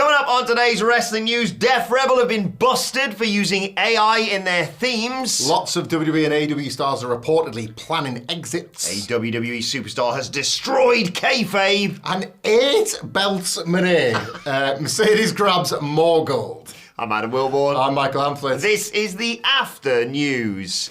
Coming up on today's wrestling news, Def Rebel have been busted for using AI in their themes. Lots of WWE and AEW stars are reportedly planning exits. A WWE superstar has destroyed Kayfabe. And 8 belts Mone. Mercedes grabs more gold. I'm Adam Wilborn. I'm Michael Hamflett. This is the After News.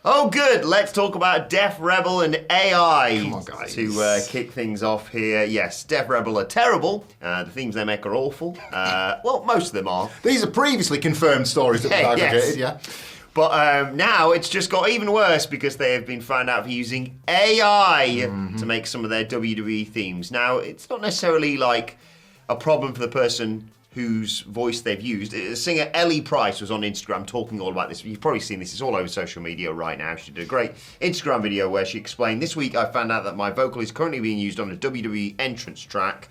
Oh, good. Let's talk about Def Rebel and AI. Come on, guys. To kick things off here. Yes, Def Rebel are terrible. The themes they make are awful. Well, most of them are. These are previously confirmed stories that we've aggregated, yeah. But now it's just got even worse because they have been found out for using AI to make some of their WWE themes. Now, it's not necessarily like a problem for the person whose voice they've used. Singer Ellie Price was on Instagram talking all about this. You've probably seen this. It's all over social media right now. She did a great Instagram video where she explained, this week I found out that my vocal is currently being used on a WWE entrance track.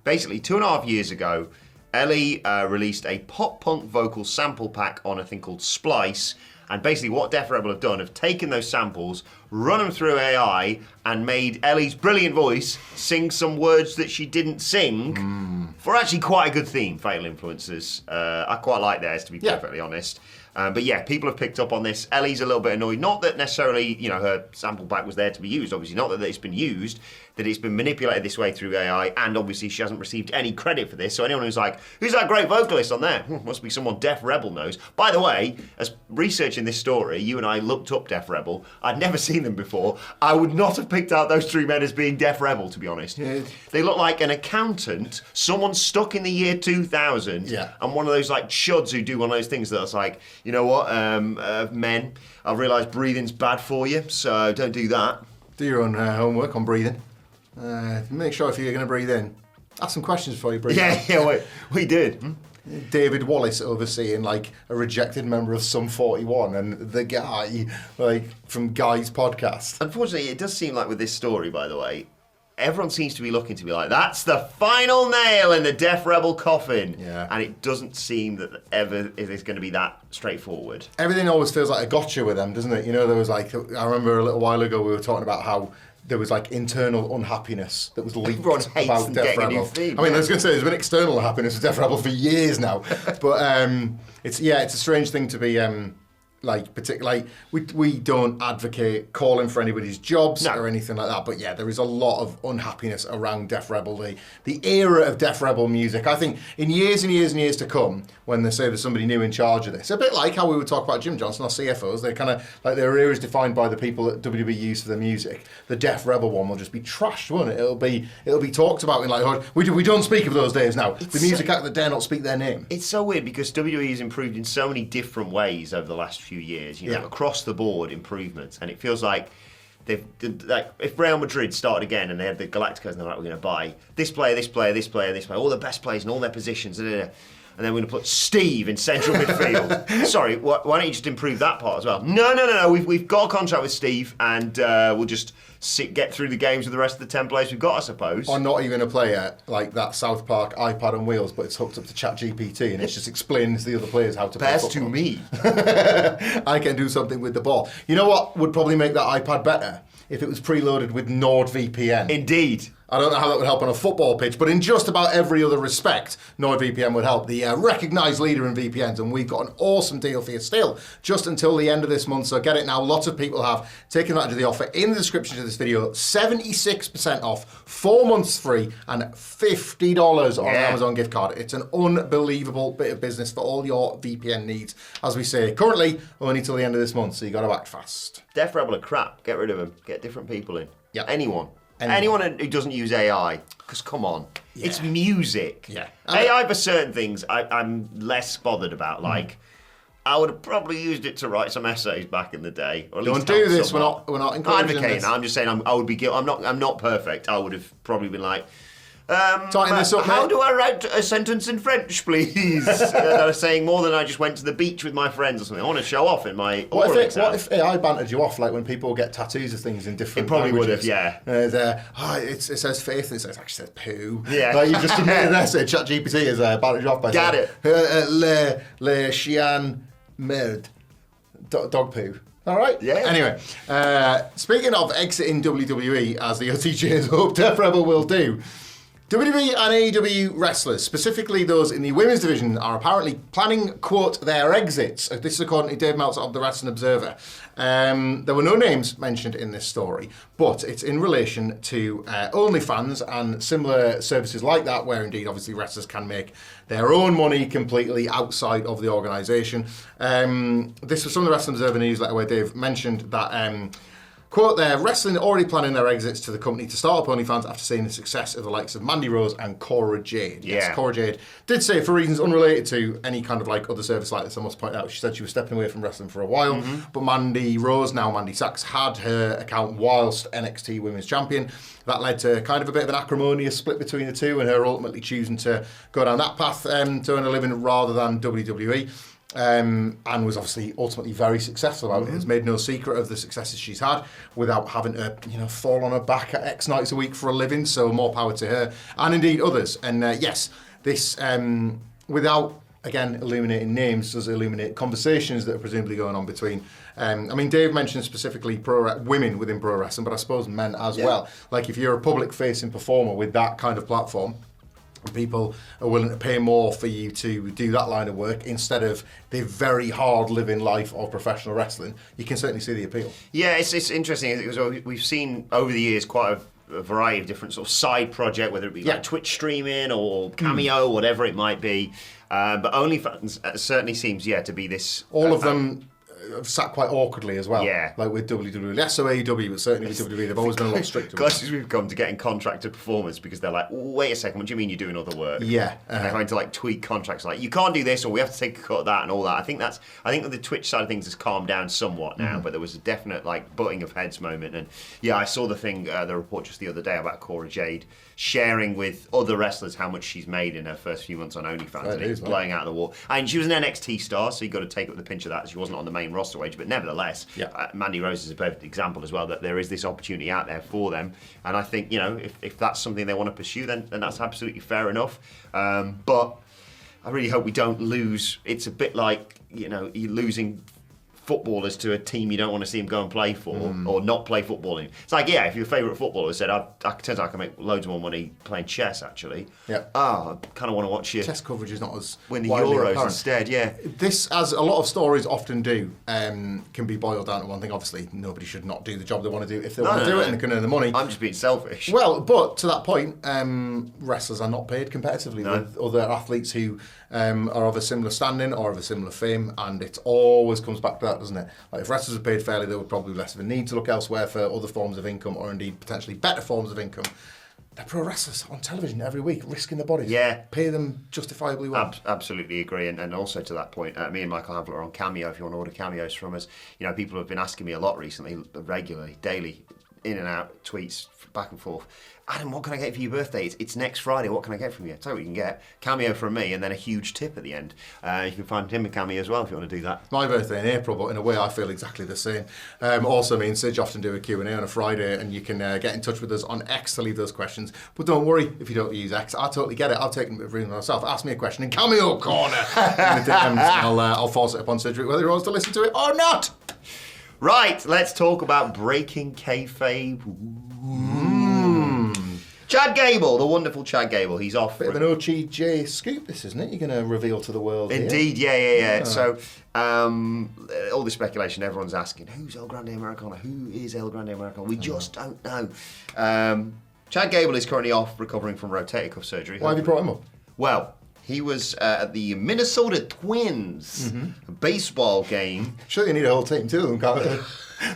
Basically, 2.5 years ago, Ellie released a pop-punk vocal sample pack on a thing called Splice. And basically what Def Rebel have done, have taken those samples, run them through AI, and made Ellie's brilliant voice sing some words that she didn't sing for actually quite a good theme, Fatal Influences. I quite like theirs, to be perfectly honest. But yeah, people have picked up on this. Ellie's a little bit annoyed. Not that necessarily, her sample pack was there to be used. Obviously, not that it's been used, that it's been manipulated this way through AI, and obviously she hasn't received any credit for this. So anyone who's like, who's that great vocalist on there? Must be someone Def Rebel knows. By the way, as researching this story, you and I looked up Def Rebel. I'd never seen them before. I would not have picked out those 3 men as being Def Rebel, to be honest. Yeah. They look like an accountant, someone stuck in the year 2000, and one of those like chuds who do one of those things that's like, you know what, men, I've realised breathing's bad for you, so don't do that. Do your own homework on breathing. Make sure if you're going to breathe in, ask some questions before you breathe out. Yeah, we did. David Wallace overseeing like a rejected member of Sum 41 and the guy like from Guy's podcast. Unfortunately, it does seem like with this story, by the way, everyone seems to be looking to be like, that's the final nail in the Def Rebel coffin. Yeah. And it doesn't seem that ever is going to be that straightforward. Everything always feels like a gotcha with them, doesn't it? There was like, I remember a little while ago we were talking about how there was like internal unhappiness that was leaked about Def Rebel. I mean, I was going to say there's been external unhappiness with Def Rebel for years now, but it's a strange thing to be particularly we don't advocate calling for anybody's jobs or anything like that, but yeah, there is a lot of unhappiness around Def Rebel, the era of Def Rebel music. I think in years and years and years to come, when they say there's somebody new in charge of this, a bit like how we would talk about Jim Johnson, our CFOs, they're kind of like their era is defined by the people that WWE use for their music. The Def Rebel one will just be trashed, won't it? It'll be talked about in like, we don't speak of those days now. The music act that dare not speak their name. It's so weird because WWE has improved in so many different ways over the last few years, across the board improvements, and it feels like if Real Madrid started again and they had the Galacticos and they're like, we're going to buy this player, this player, this player, this player, all the best players in all their positions, and then we're going to put Steve in central midfield. Sorry, why don't you just improve that part as well? No. We've got a contract with Steve, and we'll just get through the games with the rest of the 10 players we've got, I suppose. Or not even a player like that South Park iPad on wheels, but it's hooked up to ChatGPT and it's just explaining to the other players how to play football. To me. I can do something with the ball. You know what would probably make that iPad better? If it was preloaded with NordVPN. Indeed. I don't know how that would help on a football pitch, but in just about every other respect, NordVPN would help. The recognised leader in VPNs, and we've got an awesome deal for you still, just until the end of this month, so get it now. Lots of people have taken advantage of the offer. In the description to this video, 76% off, 4 months free, and $50 on an Amazon gift card. It's an unbelievable bit of business for all your VPN needs, as we say. Currently, only till the end of this month, so you got to act fast. Def Rebel are crap. Get rid of them. Get different people in. Yep. Anyone who doesn't use AI, because come on, it's music. Yeah. AI for certain things I'm less bothered about. Like, I would have probably used it to write some essays back in the day. Or at least don't do this. We're not encouraging advocating this. I'm just saying I would be guilty. I'm not perfect. I would have probably been like, Tighten this up, how mate. do I write a sentence in French, please? That was saying more than I just went to the beach with my friends or something. I want to show off in my oral exam. What if AI bantered you off, like when people get tattoos of things in different It probably languages? would have, yeah. It says faith and it actually says poo. Yeah. Like you just submitted an essay, ChatGPT has bantered you off by Got saying, le chien merde. Dog poo. All right. Yeah. Anyway, speaking of exiting WWE, as the OTJs hope Def Rebel will do, WWE and AEW wrestlers, specifically those in the women's division, are apparently planning, quote, their exits. This is according to Dave Meltzer of the Wrestling Observer. There were no names mentioned in this story, but it's in relation to OnlyFans and similar services like that, where indeed, obviously, wrestlers can make their own money completely outside of the organisation. This was from the Wrestling Observer newsletter where Dave mentioned that... quote, they're wrestling already planning their exits to the company to start up OnlyFans after seeing the success of the likes of Mandy Rose and Cora Jade. Yeah. Yes, Cora Jade did say, for reasons unrelated to any kind of like other service like this, I must point out, she said she was stepping away from wrestling for a while, but Mandy Rose, now Mandy Sachs, had her account whilst NXT Women's Champion. That led to kind of a bit of an acrimonious split between the two, and her ultimately choosing to go down that path to earn a living rather than WWE. And was obviously ultimately very successful about it. Has made no secret of the successes she's had without having to, fall on her back at X nights a week for a living. So more power to her, and indeed others. And yes, this without again illuminating names does illuminate conversations that are presumably going on between. Dave mentioned specifically women within pro wrestling, but I suppose men as well. Like if you're a public-facing performer with that kind of platform, people are willing to pay more for you to do that line of work instead of the very hard living life of professional wrestling. You can certainly see the appeal. Yeah, it's interesting because we've seen over the years quite a variety of different sort of side project, whether it be like Twitch streaming or Cameo, whatever it might be. But OnlyFans certainly seems to be this. All of them have sat quite awkwardly as well. Yeah. Like with WWE. Less so AEW, but certainly with WWE, they've always been a lot stricter. Closest we've come to getting contracted performers because they're like, wait a second, what do you mean you're doing other work? Yeah. And they're trying to like tweak contracts like, you can't do this or we have to take a cut of that and all that. I think that the Twitch side of things has calmed down somewhat now, but there was a definite like butting of heads moment. And yeah, I saw the report just the other day about Cora Jade sharing with other wrestlers how much she's made in her first few months on OnlyFans, and it's blowing out of the wall. And she was an NXT star, so you've got to take it with a pinch of that. She wasn't on the main roster wage, but nevertheless, Mandy Rose is a perfect example as well, that there is this opportunity out there for them. And I think, if that's something they want to pursue, then that's absolutely fair enough. But I really hope we don't lose. It's a bit like, you're losing footballers to a team you don't want to see them go and play for, or not play football in. It's like, if your favourite footballer said, turns out I can make loads more money playing chess, actually. Yeah. I kind of want to watch you. Chess coverage is not as win the Euros apparent. Instead, This, as a lot of stories often do, can be boiled down to one thing. Obviously, nobody should not do the job they want to do if they want to do it and they can earn the money. I'm just being selfish. Well, but to that point, wrestlers are not paid competitively with other athletes who are of a similar standing or of a similar fame, and it always comes back to that, doesn't it? Like if wrestlers were paid fairly, there would probably be less of a need to look elsewhere for other forms of income, or indeed potentially better forms of income. They're pro wrestlers on television every week, risking their bodies. Yeah. Pay them justifiably well. Absolutely agree. And also to that point, me and Michael Havler are on Cameo. If you want to order cameos from us, people have been asking me a lot recently, regularly, daily, in and out, tweets, back and forth. Adam, what can I get for your birthday? It's next Friday. What can I get from you? Tell you what you can get. Cameo from me, and then a huge tip at the end. You can find him a Cameo as well if you want to do that. My birthday in April, but in a way I feel exactly the same. Also, me and Sidge often do a Q&A on a Friday, and you can get in touch with us on X to leave those questions. But don't worry if you don't use X. I totally get it. I'll take them for myself. Ask me a question in Cameo Corner. I'll force it upon Sidge whether he wants to listen to it or not. Right, let's talk about breaking kayfabe. Chad Gable, the wonderful Chad Gable, he's off. Bit of an OGJ scoop, this, isn't it? You're going to reveal to the world. Indeed, yeah. So, all the speculation, everyone's asking, who's El Grande Americano? Who is El Grande Americano? We just don't know. Chad Gable is currently off recovering from rotator cuff surgery. Why have you brought him up? Well, he was at the Minnesota Twins baseball game. Sure, you need a whole team, two of them can't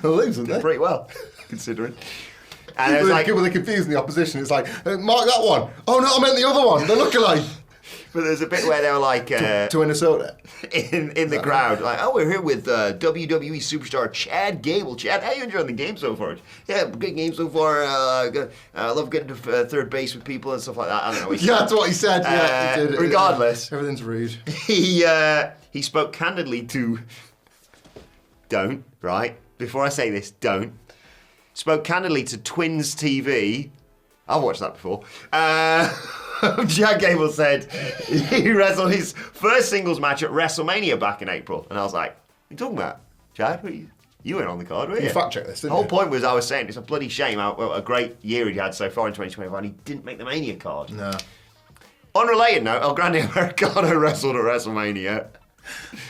they'll lose, wouldn't they? Pretty well, considering. And it was like, they're confusing the opposition. It's like, mark that one. Oh no, I meant the other one. They look alike. But there's a bit where they were like to Minnesota in the crowd, like, we're here with WWE superstar Chad Gable. Chad, how you enjoying the game so far? Yeah, good game so far. I love getting to third base with people and stuff like that. I don't know. Yeah, that's what he said. Yeah, he did. Regardless, everything's rude. He spoke candidly to. Don't right before I say this. Don't. Spoke candidly to Twins TV. I've watched that before. Chad Gable said he wrestled his first singles match at WrestleMania back in April. And I was like, what are you talking about, Chad? You weren't on the card, were you? You fact-checked this, didn't The whole you? point was I was saying it's a bloody shame how a great year he had so far in 2021 he didn't make the Mania card. No. Unrelated note, El Grande Americano wrestled at WrestleMania.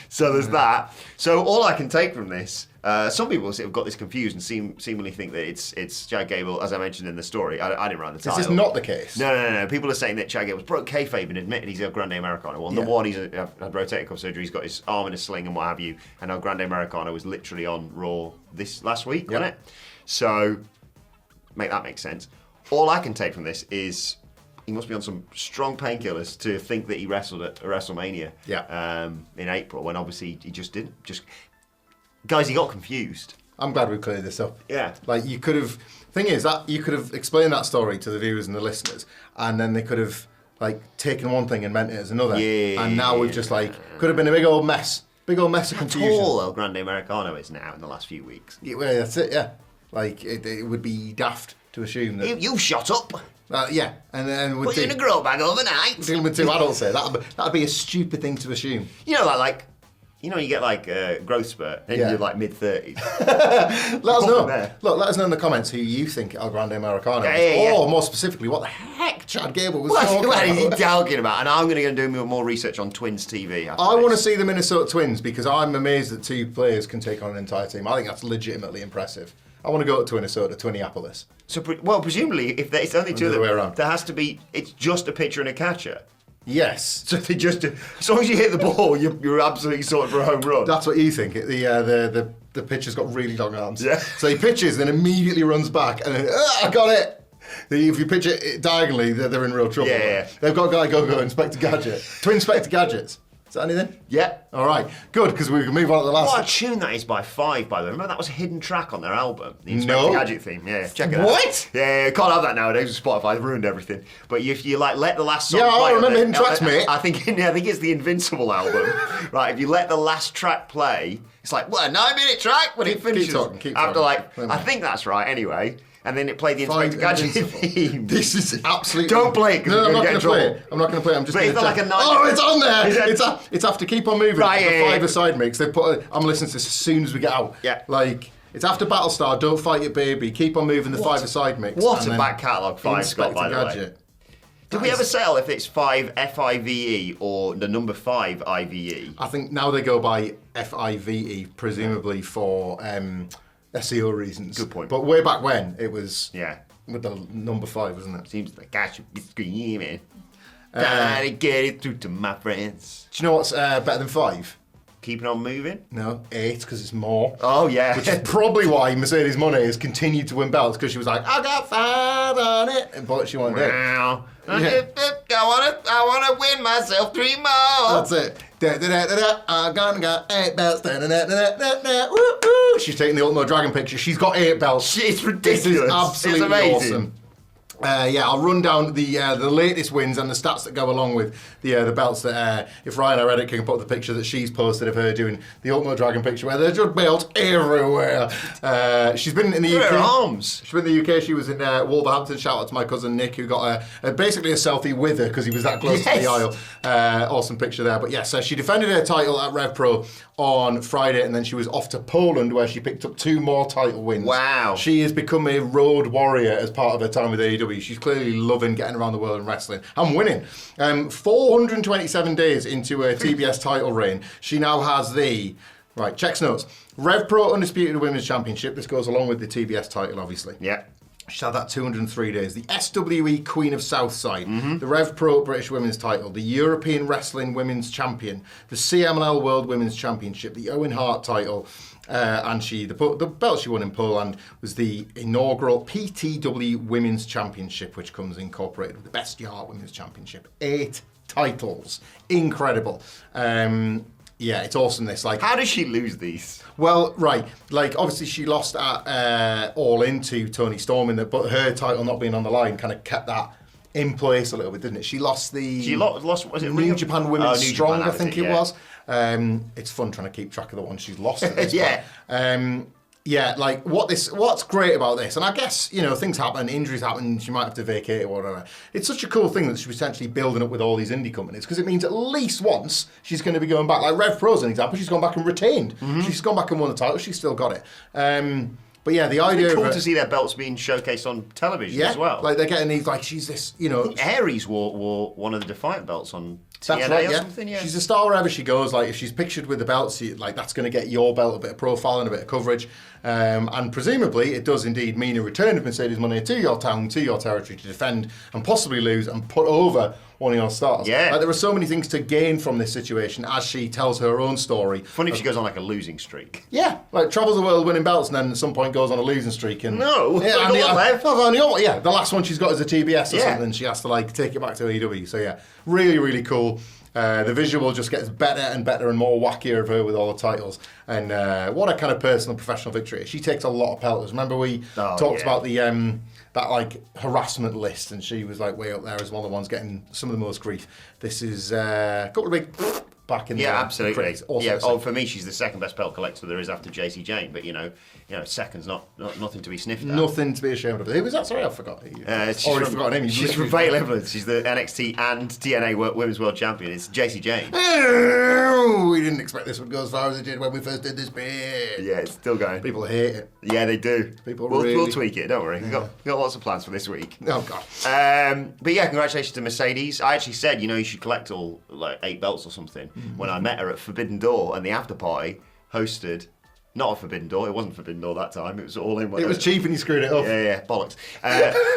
So there's that. So all I can take from this, some people have got this confused and seemingly think that it's Chad Gable, as I mentioned in the story. I didn't write the title. Is this not the case? No. People are saying that Chad Gable's broke kayfabe and admitted he's El Grande Americano. Well, number one, he's had rotator cuff surgery, he's got his arm in a sling and what have you, and El Grande Americano was literally on Raw this last week, wasn't it? So, make that make sense. All I can take from this is he must be on some strong painkillers to think that he wrestled at WrestleMania in April, when obviously he just didn't. Guys, he got confused. I'm glad we cleared this up. Yeah. Like, you could have... Thing is, that you could have explained that story to the viewers and the listeners, and then they could have, like, taken one thing and meant it as another. Yeah. And now we've just, like... Could have been a big old mess. Big old mess of confusion. That's all El Grande Americano is now in the last few weeks. Yeah, well, that's it, yeah. Like, it would be daft to assume that... You shot up. Yeah, and then... Put you in a grow bag overnight. Dealing with two adults here. That'd be a stupid thing to assume. You know, like... You know, you get like a growth spurt and you're like mid-30s. Let us know. Look, let us know in the comments who you think El Grande Americano is. Or more specifically, what the heck Chad Gable was talking about. What is he talking about? And I'm going to go and do more research on Twins TV. I want to see the Minnesota Twins because I'm amazed that two players can take on an entire team. I think that's legitimately impressive. I want to go to Minnesota, Twinniapolis. So, presumably, if it's only two of them, there has to be, it's just a pitcher and a catcher. Yes. So they just, as long as you hit the ball, you're absolutely sorted for a home run. That's what you think. The pitcher's got really long arms. Yeah. So he pitches, then immediately runs back, and then, I got it. If you pitch it diagonally, they're in real trouble. Yeah. They've got a guy go Inspector Gadget. Twin Inspector Gadgets. Is that anything? Yeah. All right. Good, because we can move on to the last What a tune that is by Five, by the way. Remember that was a hidden track on their album? The Inspector Gadget theme. Yeah, check it out. What? Yeah, can't have that nowadays with Spotify. They've ruined everything. But if you like let the last song play... I remember hidden tracks, mate. I think it's the Invincible album. Right, if you let the last track play, it's like, what, a 9-minute track? When it finishes. Keep talking. I think that's right, anyway. And then it played the Inspector Gadget theme. This is absolutely... Don't play it, because I'm not going to play it. I'm not going to play it. I'm just going to like it's on there! It's after Keep On Moving. Right, the five-a-side mix. I'm listening to this as soon as we get out. Yeah. Like, it's after Battlestar, Don't Fight It Baby, Keep On Moving, the five-a-side mix. What a back catalogue Five's got, by the way. Did we ever settle if it's 5 FIVE or the number 5 IVE? I think now they go by FIVE, presumably for SEO reasons. Good point. But way back when, it was... Yeah. With the number 5, wasn't it? Seems like I should be screaming. Trying to get it through to my friends. Do you know what's better than 5? Keeping on moving? No, 8, because it's more. Oh, yeah. Which is probably why Mercedes Mone has continued to win belts, because she was like, I got 5 on it. But she wanted it. I want to win myself 3 more. That's it. I'm gonna got 8 belts. She's taking the Ultimo Dragon picture. She's got 8 belts. It's ridiculous. This is absolutely amazing. awesome. I'll run down the latest wins and the stats that go along with the belts that if Ryan, our editor, can put up the picture that she's posted of her doing the Ultimo Dragon picture where there's just belts everywhere. She's been in the UK. Her arms. She's been in the UK. She was in Wolverhampton. Shout out to my cousin Nick who got basically a selfie with her because he was that close to the aisle. Awesome picture there. But yes, she defended her title at Rev Pro on Friday and then she was off to Poland where she picked up 2 more title wins. Wow. She has become a road warrior as part of her time with AEW. She's clearly loving getting around the world and wrestling and winning. 427 days into her TBS title reign, she now has the, right, checks notes, Rev Pro Undisputed Women's Championship. This goes along with the TBS title, obviously. Yeah. She's had that 203 days. The SWE Queen of Southside, the Rev Pro British Women's title, the European Wrestling Women's Champion, the CMLL World Women's Championship, the Owen Hart title, and the belt she won in Poland was the inaugural PTW Women's Championship, which comes incorporated with the Best Yard Women's Championship. 8 titles. Incredible. Yeah, it's awesome this. Like, how does she lose these? Well, right, like obviously she lost at All In to Toni Storm, but her title not being on the line kind of kept that in place a little bit, didn't it? She lost the was it New Japan Women's New Strong, Japan, I think it was. It's fun trying to keep track of the ones she's lost at this yeah. point. Yeah, like what's great about this, and I guess, you know, things happen, injuries happen, she might have to vacate or whatever. It's such a cool thing that she's potentially building up with all these indie companies, because it means at least once she's going to be going back. Like Rev Pro's an example, she's gone back and retained. She's gone back and won the title, she's still got it. But yeah, the idea it's cool of to see their belts being showcased on television as well. Like they're getting these, like she's this, you know. I think Aries wore one of the Defiant belts on TNA That's right, or something. Yeah, she's a star wherever she goes. Like if she's pictured with the belts, like that's going to get your belt a bit of profile and a bit of coverage, and presumably it does indeed mean a return of Mercedes Moné to your town, to your territory to defend and possibly lose and put over one of your stars. Yeah, like there are so many things to gain from this situation as she tells her own story. Funny if she goes on like a losing streak. Yeah, like travels the world winning belts and then at some point goes on a losing streak. And no, yeah, the last one she's got is a TBS or something. She has to like take it back to AEW. So yeah, really, really cool. The visual just gets better and better and more wackier of her with all the titles. And what a kind of personal professional victory. She takes a lot of pelters. Remember we talked about the that like harassment list, and she was like way up there as one of the ones getting some of the most grief. This is a couple of big back in the absolutely. Awesome for me, she's the second best belt collector there is after JC Jane. But you know, second's not nothing to be sniffed at. Nothing to be ashamed of. Who was that? Sorry, I forgot. Already forgotten him. She's from Fatal Influence. She's the NXT and TNA Women's World Champion. It's JC Jane. Oh, we didn't expect this would go as far as it did when we first did this bit. Yeah, it's still going. People hate it. Yeah, they do. We'll tweak it. Don't worry. Yeah. We've got lots of plans for this week. Oh god. But yeah, congratulations to Mercedes. I actually said, you should collect all like 8 belts or something when I met her at Forbidden Door, and the after party hosted. Not a Forbidden Door. It wasn't Forbidden Door that time. It was all in. It was cheap and you screwed it up. Yeah, bollocks.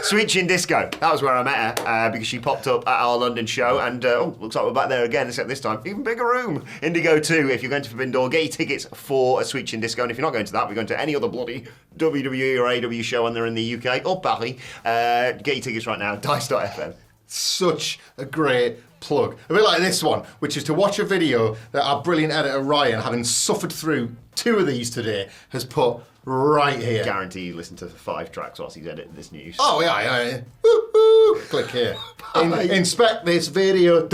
Sweet Chin Disco. That was where I met her because she popped up at our London show, and looks like we're back there again, except this time even bigger room. Indigo 2. If you're going to Forbidden Door, get your tickets for a Sweet Chin Disco, and if you're not going to that, we're going to any other bloody WWE or AEW show when they're in the UK or Paris. Get your tickets right now. Dice.fm. Such a great plug. A bit like this one, which is to watch a video that our brilliant editor Ryan, having suffered through 2 of these today, has put right here. Guarantee you listen to 5 tracks whilst he's editing this news. Oh yeah. Woo-hoo. Click here. Inspect this video.